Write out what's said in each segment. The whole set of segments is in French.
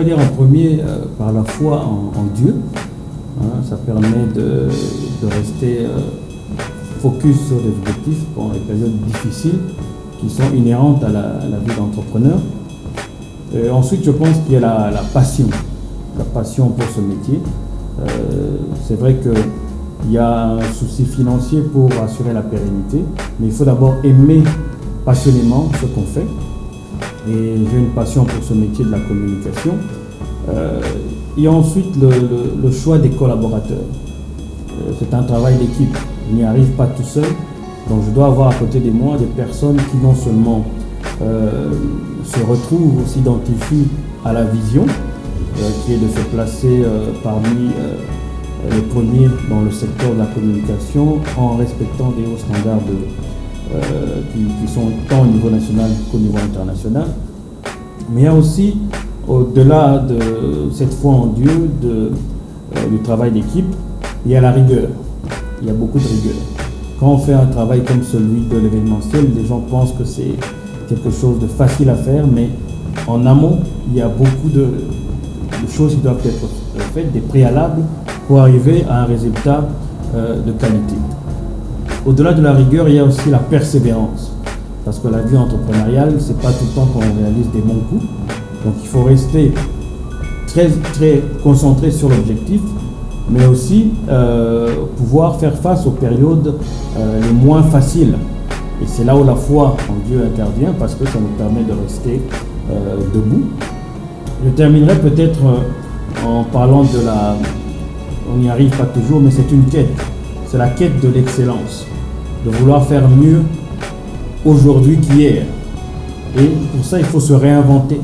pourrais dire en premier par la foi en Dieu. Hein, ça permet de rester focus sur des objectifs pendant les périodes difficiles qui sont inhérentes à la vie d'entrepreneur. Ensuite, je pense qu'il y a la passion pour ce métier. C'est vrai qu'il y a un souci financier pour assurer la pérennité, mais il faut d'abord aimer passionnément ce qu'on fait. Et j'ai une passion pour ce métier de la communication. Et ensuite, le choix des collaborateurs. C'est un travail d'équipe. Je n'y arrive pas tout seul. Donc je dois avoir à côté de moi des personnes qui non seulement se retrouvent ou s'identifient à la vision, qui est de se placer parmi les premiers dans le secteur de la communication en respectant des hauts standards qui sont tant au niveau national qu'au niveau international. Mais il y a aussi, au-delà de cette foi en Dieu, du travail d'équipe, il y a la rigueur. Il y a beaucoup de rigueur. Quand on fait un travail comme celui de l'événementiel, les gens pensent que c'est quelque chose de facile à faire, mais en amont, il y a beaucoup de choses qui doivent être faites, des préalables pour arriver à un résultat de qualité. Au-delà de la rigueur, il y a aussi la persévérance. Parce que la vie entrepreneuriale, c'est pas tout le temps qu'on réalise des bons coups. Donc il faut rester très, très concentré sur l'objectif, mais aussi pouvoir faire face aux périodes les moins faciles. Et c'est là où la foi en Dieu intervient, parce que ça nous permet de rester debout. Je terminerai peut-être en parlant de on n'y arrive pas toujours, mais c'est une quête. C'est la quête de l'excellence, de vouloir faire mieux aujourd'hui qu'hier. Et pour ça, il faut se réinventer.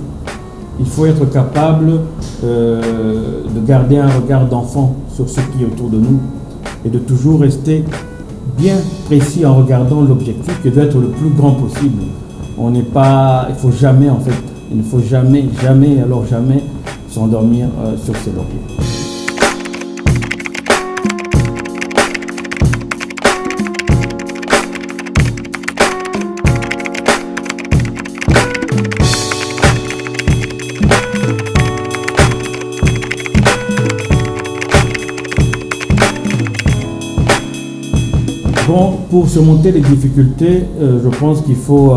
Il faut être capable de garder un regard d'enfant sur ce qui est autour de nous et de toujours rester bien précis en regardant l'objectif qui doit être le plus grand possible. Il ne faut jamais s'endormir sur ses lauriers. Bon, pour surmonter les difficultés, je pense qu'il faut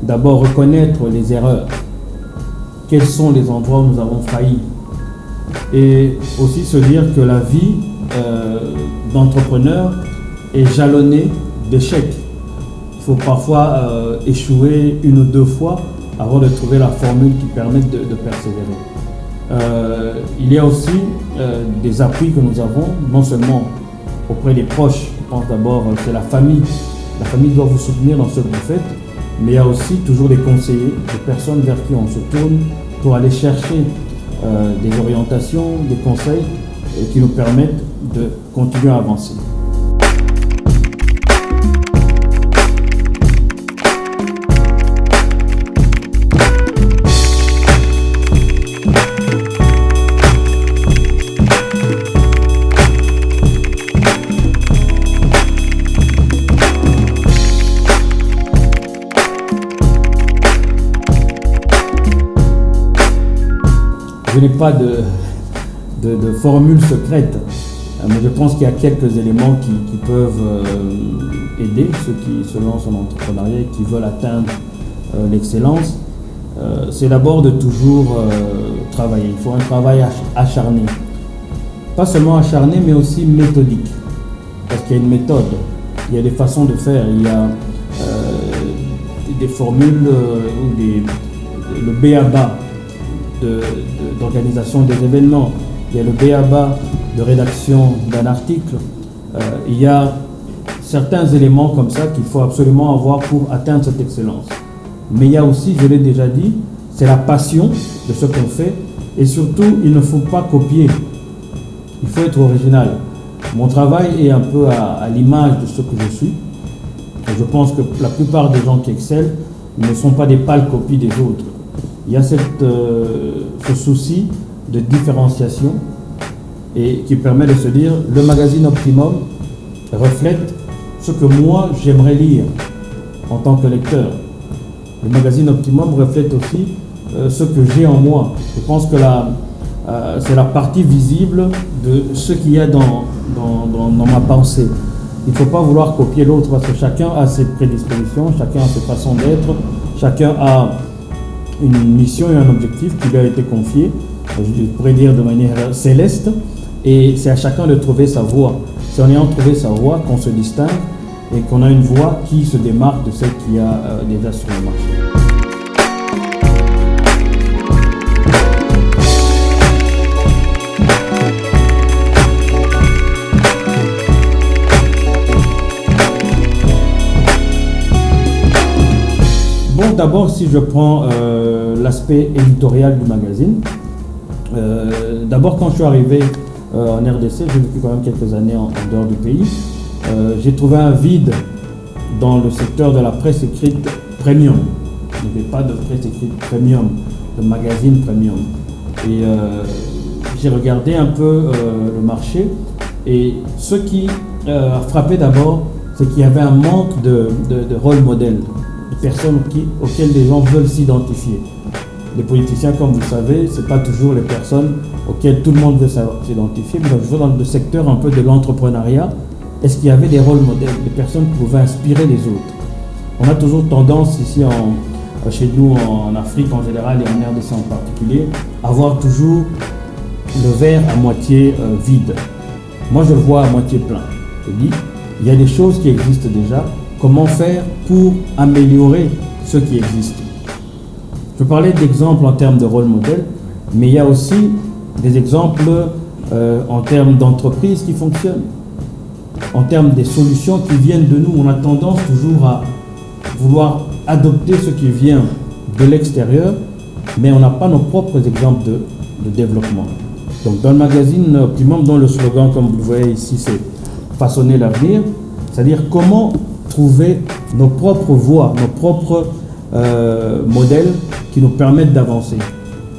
d'abord reconnaître les erreurs. Quels sont les endroits où nous avons failli? Et aussi se dire que la vie d'entrepreneur est jalonnée d'échecs. Il faut parfois échouer une ou deux fois avant de trouver la formule qui permette de persévérer. Il y a aussi des appuis que nous avons, non seulement auprès des proches. Je pense d'abord c'est la famille. La famille doit vous soutenir dans ce que vous faites, mais il y a aussi toujours des conseillers, des personnes vers qui on se tourne pour aller chercher des orientations, des conseils qui nous permettent de continuer à avancer. Je n'ai pas de formule secrète, mais je pense qu'il y a quelques éléments qui peuvent aider ceux qui se lancent en entrepreneuriat et qui veulent atteindre l'excellence. C'est d'abord de toujours travailler. Il faut un travail acharné. Pas seulement acharné, mais aussi méthodique. Parce qu'il y a une méthode, il y a des façons de faire, il y a des formules ou le b.a.-ba d'organisation des événements, il y a le b.a.-ba de rédaction d'un article, il y a certains éléments comme ça qu'il faut absolument avoir pour atteindre cette excellence. Mais il y a aussi, je l'ai déjà dit, c'est la passion de ce qu'on fait et surtout il ne faut pas copier, il faut être original. Mon travail est un peu à l'image de ce que je suis. Et je pense que la plupart des gens qui excellent ne sont pas des pâles copies des autres. Il y a ce souci de différenciation et qui permet de se dire le magazine Optimum reflète ce que moi j'aimerais lire en tant que lecteur. Le magazine Optimum reflète aussi ce que j'ai en moi. Je pense que c'est la partie visible de ce qu'il y a dans ma pensée. Il ne faut pas vouloir copier l'autre parce que chacun a ses prédispositions, chacun a ses façons d'être, chacun a une mission et un objectif qui lui a été confié, je pourrais dire de manière céleste, et c'est à chacun de trouver sa voie. C'est en ayant trouvé sa voie qu'on se distingue et qu'on a une voie qui se démarque de celle qu'il y a déjà sur le marché. Bon, d'abord, si je prends l'aspect éditorial du magazine, d'abord quand je suis arrivé en RDC, j'ai vécu quand même quelques années en dehors du pays, j'ai trouvé un vide dans le secteur de la presse écrite premium. Il n'y avait pas de presse écrite premium, de magazine premium. Et j'ai regardé un peu le marché, et ce qui a frappé d'abord, c'est qu'il y avait un manque de rôle modèle, de personnes auxquelles les gens veulent s'identifier. Les politiciens, comme vous le savez, ce n'est pas toujours les personnes auxquelles tout le monde veut s'identifier, mais je vois dans le secteur un peu de l'entrepreneuriat, est-ce qu'il y avait des rôles modèles, des personnes qui pouvaient inspirer les autres? On a toujours tendance ici chez nous en Afrique en général et en RDC en particulier, à voir toujours le verre à moitié vide. Moi je le vois à moitié plein. Je dis, il y a des choses qui existent déjà, comment faire pour améliorer ce qui existe? Je parlais d'exemples en termes de rôle modèle, mais il y a aussi des exemples en termes d'entreprises qui fonctionnent, en termes des solutions qui viennent de nous. On a tendance toujours à vouloir adopter ce qui vient de l'extérieur, mais on n'a pas nos propres exemples de développement. Donc dans le magazine Optimum, dont le slogan, comme vous le voyez ici, c'est « Façonner l'avenir », c'est-à-dire comment trouver nos propres voies, nos propres modèles qui nous permettent d'avancer.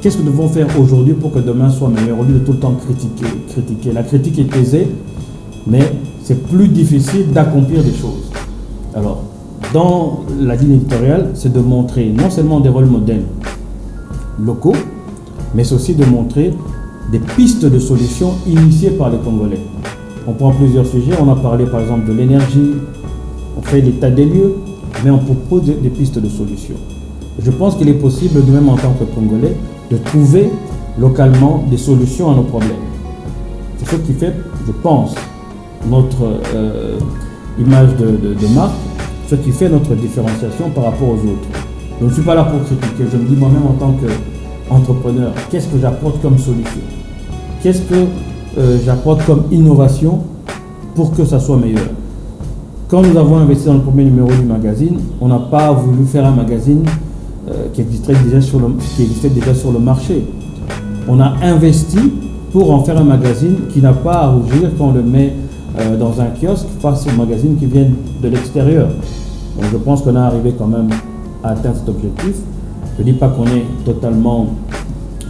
Qu'est-ce que nous devons faire aujourd'hui pour que demain soit meilleur, au lieu de tout le temps critiquer. La critique est aisée, mais c'est plus difficile d'accomplir des choses. Alors, dans la ligne éditoriale, c'est de montrer non seulement des rôles modèles locaux, mais c'est aussi de montrer des pistes de solutions initiées par les Congolais. On prend plusieurs sujets, on a parlé par exemple de l'énergie, on fait l'état des lieux, mais on propose des pistes de solutions. Je pense qu'il est possible, de même en tant que Congolais, de trouver localement des solutions à nos problèmes. C'est ce qui fait, je pense, notre image de marque, ce qui fait notre différenciation par rapport aux autres. Je ne suis pas là pour critiquer, je me dis moi-même en tant qu'entrepreneur, qu'est-ce que j'apporte comme solution? Qu'est-ce que j'apporte comme innovation pour que ça soit meilleur? Quand nous avons investi dans le premier numéro du magazine, on n'a pas voulu faire un magazine qui existait déjà sur le marché. On a investi pour en faire un magazine qui n'a pas à rougir quand on le met dans un kiosque face aux magazines qui viennent de l'extérieur. Donc je pense qu'on est arrivé quand même à atteindre cet objectif. Je ne dis pas qu'on est totalement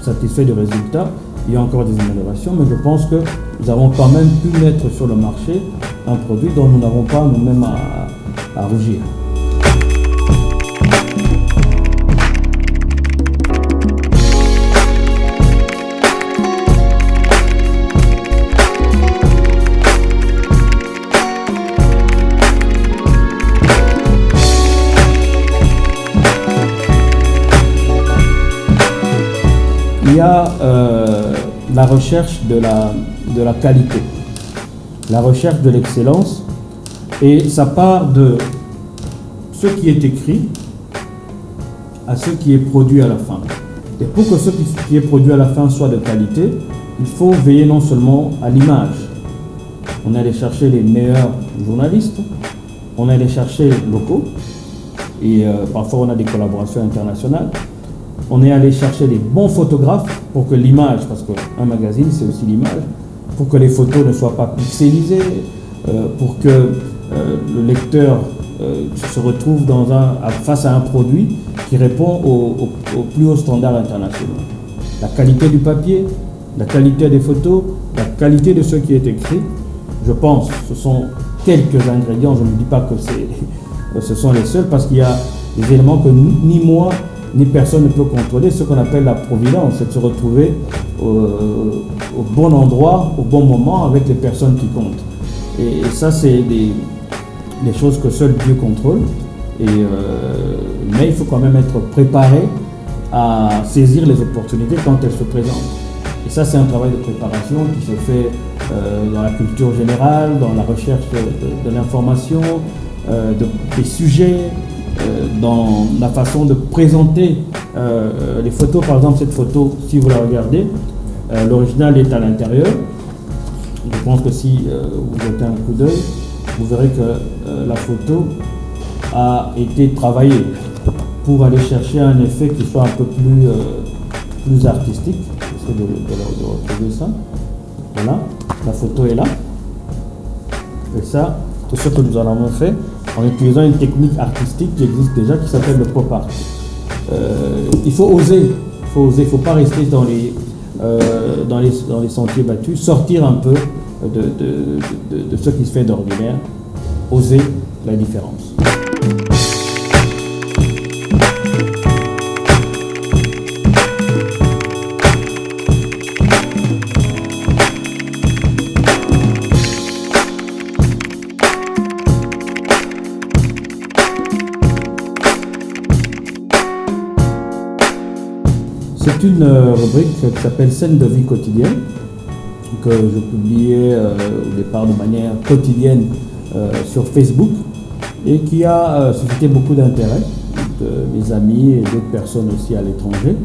satisfait du résultat, il y a encore des améliorations, mais je pense que nous avons quand même pu mettre sur le marché un produit dont nous n'avons pas nous-mêmes à rougir. Il y a la recherche de la qualité, la recherche de l'excellence, et ça part de ce qui est écrit à ce qui est produit à la fin. Et pour que ce qui est produit à la fin soit de qualité, il faut veiller non seulement à l'image. On est allé chercher les meilleurs journalistes, on est allé chercher locaux, et parfois on a des collaborations internationales. On est allé chercher les bons photographes pour que l'image, parce qu'un magazine c'est aussi l'image, pour que les photos ne soient pas pixelisées, pour que le lecteur se retrouve face à un produit qui répond aux plus hauts standards internationaux. La qualité du papier, la qualité des photos, la qualité de ce qui est écrit, je pense, ce sont quelques ingrédients, je ne dis pas que ce sont les seuls, parce qu'il y a des éléments que ni moi, ni personne ne peut contrôler ce qu'on appelle la providence, c'est de se retrouver au bon endroit, au bon moment, avec les personnes qui comptent. Et ça, c'est des choses que seul Dieu contrôle. Mais il faut quand même être préparé à saisir les opportunités quand elles se présentent. Et ça, c'est un travail de préparation qui se fait dans la culture générale, dans la recherche de l'information, des sujets, dans la façon de présenter les photos. Par exemple, cette photo, si vous la regardez, l'original est à l'intérieur. Je pense que si vous jetez un coup d'œil, vous verrez que la photo a été travaillée pour aller chercher un effet qui soit un peu plus artistique. J'essaie de retrouver ça. Voilà, la photo est là. Et ça, c'est ce que nous en avons fait en utilisant une technique artistique qui existe déjà, qui s'appelle le pop art. Il faut oser, il faut pas rester dans les sentiers battus, sortir un peu de ce qui se fait d'ordinaire, oser la différence. C'est une rubrique qui s'appelle Scènes de vie quotidienne, que je publiais au départ de manière quotidienne sur Facebook et qui a suscité beaucoup d'intérêt de mes amis et d'autres personnes aussi à l'étranger.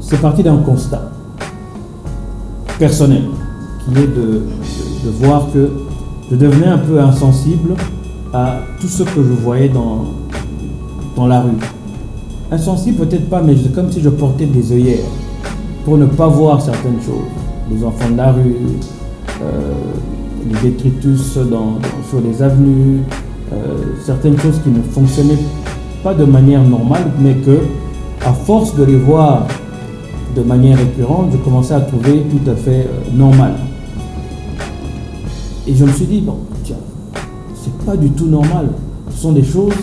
C'est parti d'un constat personnel qui est de voir que je devenais un peu insensible à tout ce que je voyais dans la rue. Insensible peut-être pas, mais c'est comme si je portais des œillères pour ne pas voir certaines choses. Les enfants de la rue, les détritus sur les avenues, certaines choses qui ne fonctionnaient pas de manière normale, mais que, à force de les voir de manière récurrente, je commençais à trouver tout à fait normal. Et je me suis dit, bon, tiens, c'est pas du tout normal. Ce sont des choses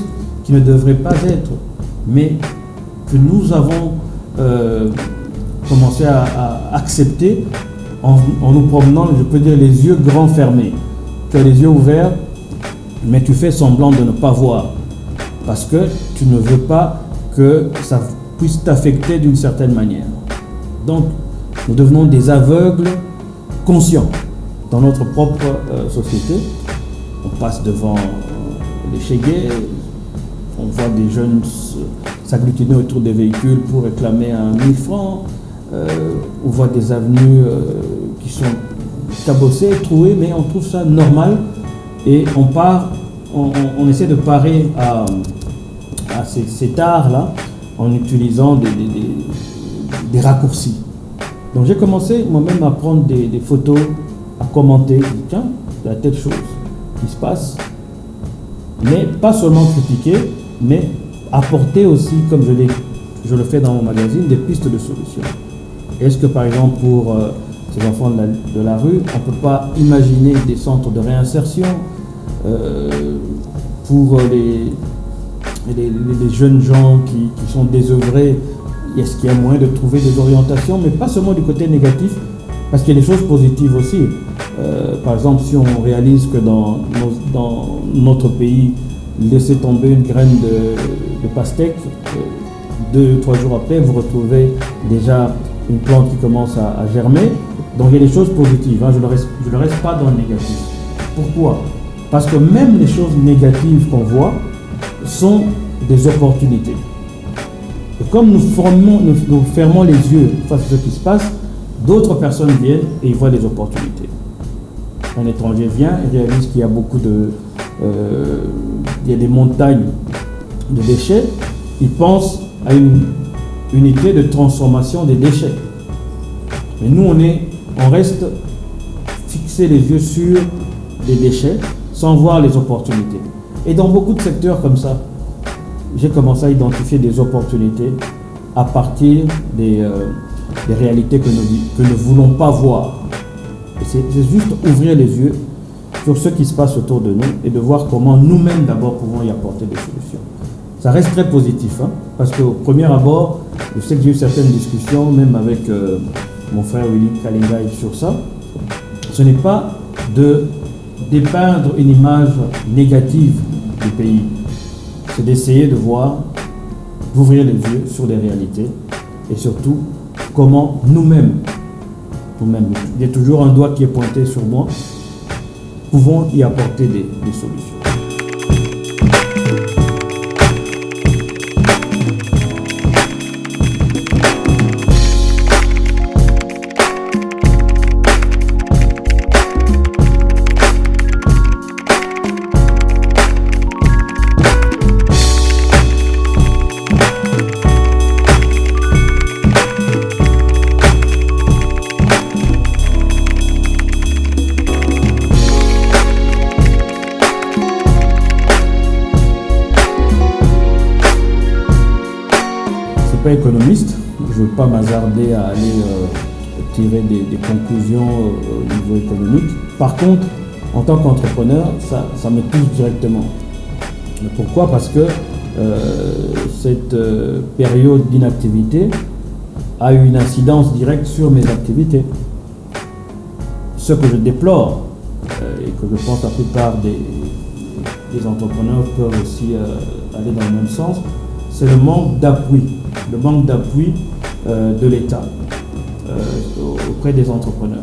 qui ne devraient pas être, mais que nous avons commencé à accepter en nous promenant, je peux dire, les yeux grands fermés. Tu as les yeux ouverts, mais tu fais semblant de ne pas voir, parce que tu ne veux pas que ça puisse t'affecter d'une certaine manière. Donc, nous devenons des aveugles conscients dans notre propre société. On passe devant les chégués, on voit des jeunes s'agglutiner autour des véhicules pour réclamer 1000 francs. On voit des avenues qui sont cabossées, trouées, mais on trouve ça normal et on essaie de parer à cet art-là en utilisant des raccourcis. Donc j'ai commencé moi-même à prendre des photos, à commenter. Je dis, tiens, il y a telle chose qui se passe, mais pas seulement critiquer, mais apporter aussi, comme je le fais dans mon magazine, des pistes de solutions. Est-ce que par exemple pour ces enfants de la rue, on ne peut pas imaginer des centres de réinsertion pour les jeunes gens qui sont désœuvrés? Est-ce qu'il y a moyen de trouver des orientations, mais pas seulement du côté négatif, parce qu'il y a des choses positives aussi. Par exemple, si on réalise que dans notre pays, laisser tomber une graine de pastèque, 2-3 jours après, vous retrouvez déjà une plante qui commence à germer. Donc il y a des choses positives, hein. Je ne reste pas dans le négatif. Pourquoi? Parce que même les choses négatives qu'on voit sont des opportunités. Et comme nous fermons les yeux face à ce qui se passe, d'autres personnes viennent et ils voient des opportunités. Un étranger vient et réalise qu'il y a beaucoup il y a des montagnes de déchets. Il pense à une unité de transformation des déchets. Mais nous, on reste fixé les yeux sur les déchets sans voir les opportunités. Et dans beaucoup de secteurs comme ça, j'ai commencé à identifier des opportunités à partir des réalités que nous ne voulons pas voir. Et c'est juste ouvrir les yeux sur ce qui se passe autour de nous et de voir comment nous-mêmes d'abord pouvons y apporter des solutions. ça reste très positif, hein, parce qu'au premier abord, je sais que j'ai eu certaines discussions, même avec mon frère Willy Kalinga sur ça. Ce n'est pas de dépeindre une image négative du pays, c'est d'essayer de voir, d'ouvrir les yeux sur les réalités et surtout comment nous-mêmes, il y a toujours un doigt qui est pointé sur moi, pouvons y apporter des solutions. Pas économiste, je ne veux pas m'hazarder à aller tirer des conclusions au niveau économique. Par contre, en tant qu'entrepreneur, ça me touche directement. Pourquoi? Parce que cette période d'inactivité a eu une incidence directe sur mes activités. Ce que je déplore, et que je pense la plupart des entrepreneurs peuvent aussi aller dans le même sens, c'est le manque d'appui. Le manque d'appui de l'État auprès des entrepreneurs.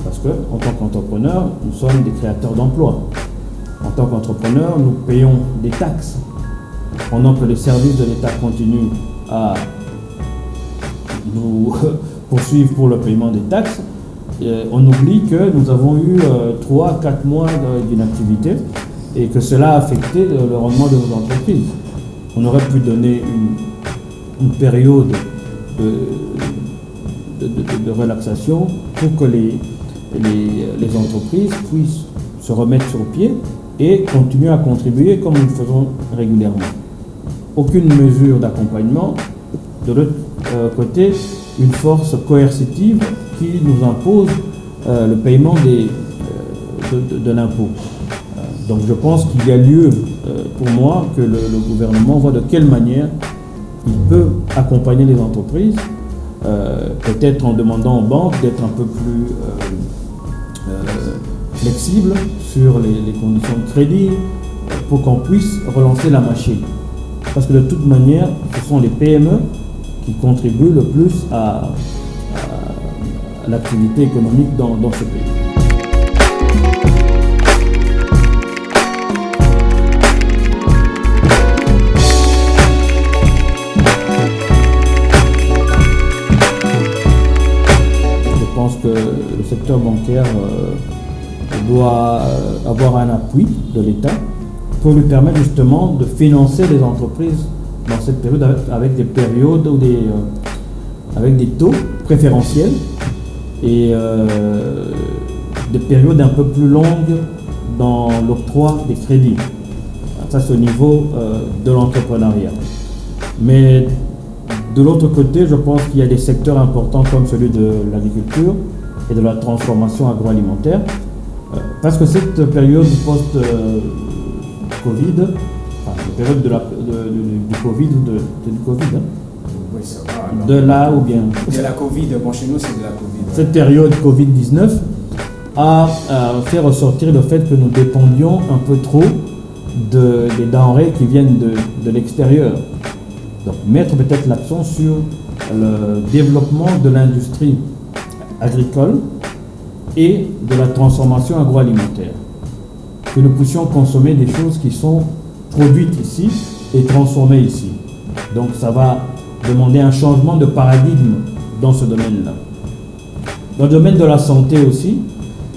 Parce que, en tant qu'entrepreneur, nous sommes des créateurs d'emplois. En tant qu'entrepreneur, nous payons des taxes. Pendant que les services de l'État continuent à nous poursuivre pour le paiement des taxes, on oublie que nous avons eu 3 à 4 mois d'inactivité et que cela a affecté le rendement de nos entreprises. On aurait pu donner une période de relaxation pour que les entreprises puissent se remettre sur pied et continuer à contribuer comme nous le faisons régulièrement. Aucune mesure d'accompagnement. De l'autre côté, une force coercitive qui nous impose le paiement de l'impôt. Donc je pense qu'il y a lieu pour moi que le gouvernement voit de quelle manière il peut accompagner les entreprises, peut-être en demandant aux banques d'être un peu plus flexibles sur les conditions de crédit pour qu'on puisse relancer la machine. Parce que de toute manière, ce sont les PME qui contribuent le plus à l'activité économique dans ce pays. Je pense que le secteur bancaire doit avoir un appui de l'État pour lui permettre justement de financer les entreprises dans cette période avec des périodes ou avec des taux préférentiels et des périodes un peu plus longues dans l'octroi des crédits. Ça, c'est au niveau de l'entrepreneuriat. Mais de l'autre côté, je pense qu'il y a des secteurs importants comme celui de l'agriculture et de la transformation agroalimentaire. Parce que cette période post-Covid, la période du Covid ou du Covid, hein, oui, ça va, de là ou bien... De la Covid, bon chez nous c'est de la Covid. Ouais. Cette période Covid-19 a fait ressortir le fait que nous dépendions un peu trop des denrées qui viennent de l'extérieur. Donc mettre peut-être l'accent sur le développement de l'industrie agricole et de la transformation agroalimentaire. Que nous puissions consommer des choses qui sont produites ici et transformées ici. Donc ça va demander un changement de paradigme dans ce domaine-là. Dans le domaine de la santé aussi,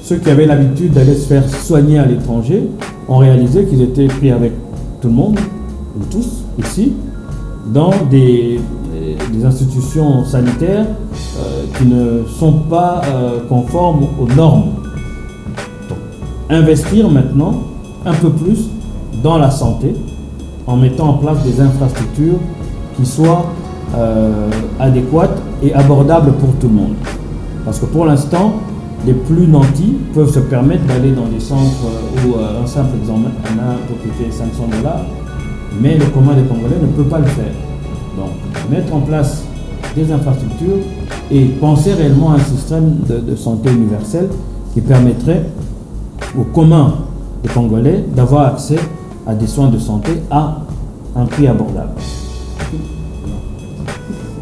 ceux qui avaient l'habitude d'aller se faire soigner à l'étranger ont réalisé qu'ils étaient pris avec tout le monde, ou tous, ici, dans des institutions sanitaires qui ne sont pas conformes aux normes. Donc, investir maintenant un peu plus dans la santé en mettant en place des infrastructures qui soient adéquates et abordables pour tout le monde. Parce que pour l'instant, les plus nantis peuvent se permettre d'aller dans des centres où un simple examen peut coûter $500 mais le commun des Congolais ne peut pas le faire. Donc, mettre en place des infrastructures et penser réellement à un système de santé universel qui permettrait au commun des Congolais d'avoir accès à des soins de santé à un prix abordable.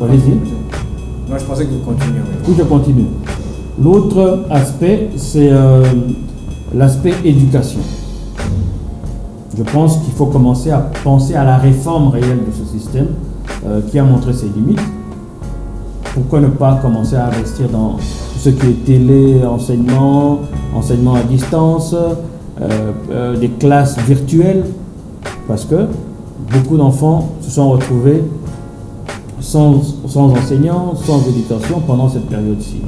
Allez-y. Moi, je pensais que vous continuiez. Oui, je continue. L'autre aspect, c'est l'aspect éducation. Je pense qu'il faut commencer à penser à la réforme réelle de ce système qui a montré ses limites. Pourquoi ne pas commencer à investir dans tout ce qui est télé, enseignement à distance, des classes virtuelles, parce que beaucoup d'enfants se sont retrouvés sans enseignants, sans éducation pendant cette période-ci.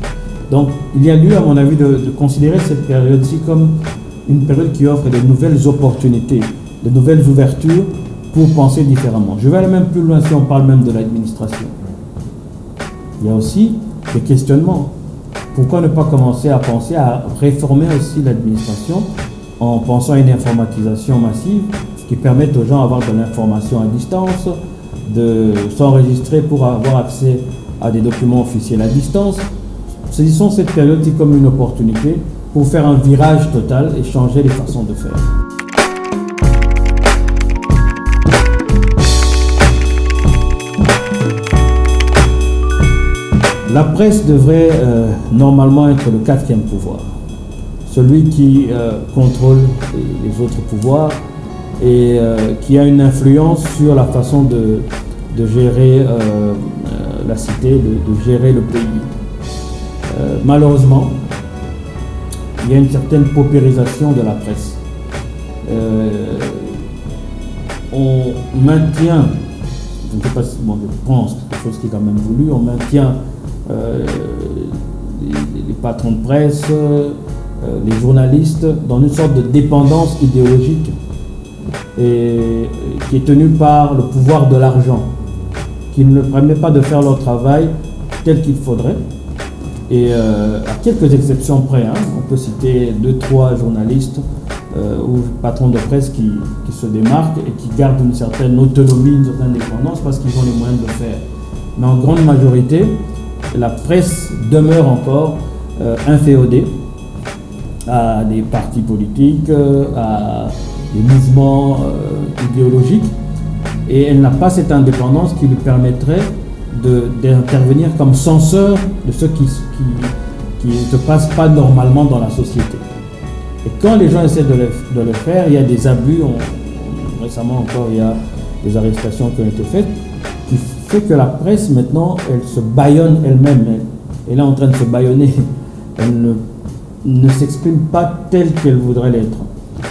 Donc, il y a lieu, à mon avis, de considérer cette période-ci comme une période qui offre de nouvelles opportunités, de nouvelles ouvertures pour penser différemment. Je vais aller même plus loin si on parle même de l'administration. Il y a aussi des questionnements. Pourquoi ne pas commencer à penser à réformer aussi l'administration en pensant à une informatisation massive qui permette aux gens d'avoir de l'information à distance, de s'enregistrer pour avoir accès à des documents officiels à distance. Saisissons cette période comme une opportunité pour faire un virage total et changer les façons de faire. La presse devrait normalement être le quatrième pouvoir, celui qui contrôle les autres pouvoirs et qui a une influence sur la façon de gérer la cité, de gérer le pays. Malheureusement, il y a une certaine paupérisation de la presse. On maintient, je ne sais pas si, bon, je pense que c'est quelque chose qui est quand même voulu, on maintient les patrons de presse, les journalistes dans une sorte de dépendance idéologique et qui est tenue par le pouvoir de l'argent, qui ne permet pas de faire leur travail tel qu'il faudrait. Et à quelques exceptions près, on peut citer 2-3 journalistes ou patrons de presse qui se démarquent et qui gardent une certaine autonomie, une certaine indépendance parce qu'ils ont les moyens de le faire. Mais en grande majorité, la presse demeure encore inféodée à des partis politiques, à des mouvements idéologiques, et elle n'a pas cette indépendance qui lui permettrait d'intervenir comme censeur de ce qui ne se passe pas normalement dans la société. Et quand les gens essaient de le faire, il y a des abus. Récemment encore, il y a des arrestations qui ont été faites, qui fait que la presse, maintenant, elle se bâillonne elle-même. Elle est en train de se bâillonner. Elle ne s'exprime pas telle qu'elle voudrait l'être.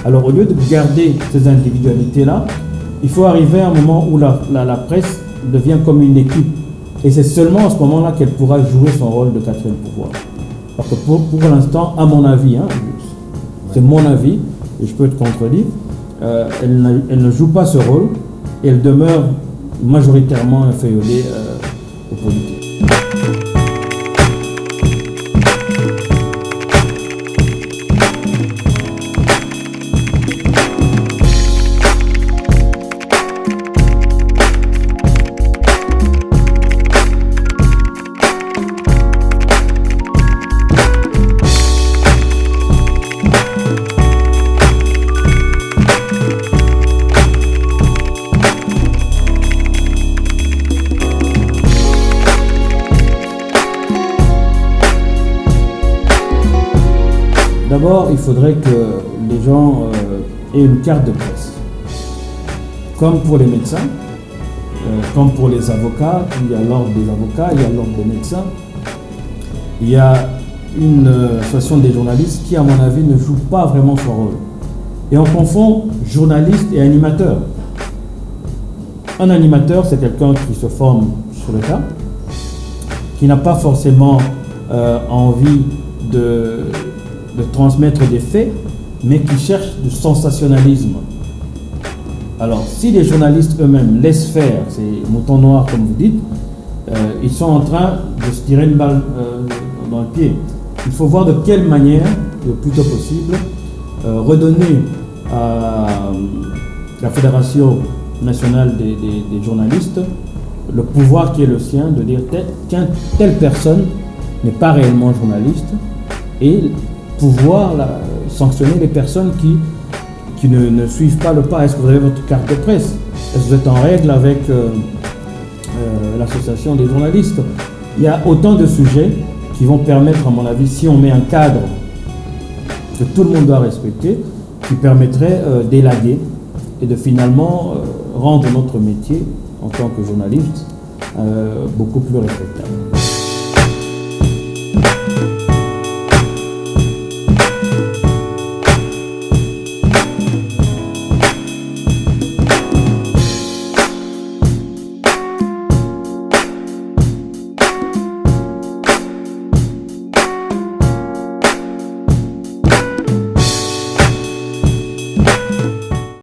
Alors, au lieu de garder ces individualités-là, il faut arriver à un moment où la presse devient comme une équipe. Et c'est seulement à ce moment-là qu'elle pourra jouer son rôle de quatrième pouvoir. Parce que pour l'instant, à mon avis, c'est mon avis, et je peux te contredire, elle ne joue pas ce rôle, et elle demeure majoritairement inféodée aux politiques. D'abord, il faudrait que les gens aient une carte de presse. Comme pour les médecins, comme pour les avocats, il y a l'ordre des avocats, il y a l'ordre des médecins. Il y a une association des journalistes qui, à mon avis, ne joue pas vraiment son rôle. Et on confond journaliste et animateur. Un animateur, c'est quelqu'un qui se forme sur le tas, qui n'a pas forcément envie de transmettre des faits, mais qui cherche du sensationnalisme. Alors, si les journalistes eux-mêmes laissent faire ces moutons noirs, comme vous dites, ils sont en train de se tirer une balle dans le pied. Il faut voir de quelle manière, le plus tôt possible, redonner à la Fédération national des journalistes, le pouvoir qui est le sien de dire tiens, telle personne n'est pas réellement journaliste, et pouvoir sanctionner les personnes qui ne suivent pas le pas. Est-ce que vous avez votre carte de presse? Est-ce que vous êtes en règle avec l'association des journalistes? Il y a autant de sujets qui vont permettre, à mon avis, si on met un cadre que tout le monde doit respecter, qui permettrait d'élaguer et de finalement rendre notre métier en tant que journaliste beaucoup plus respectable.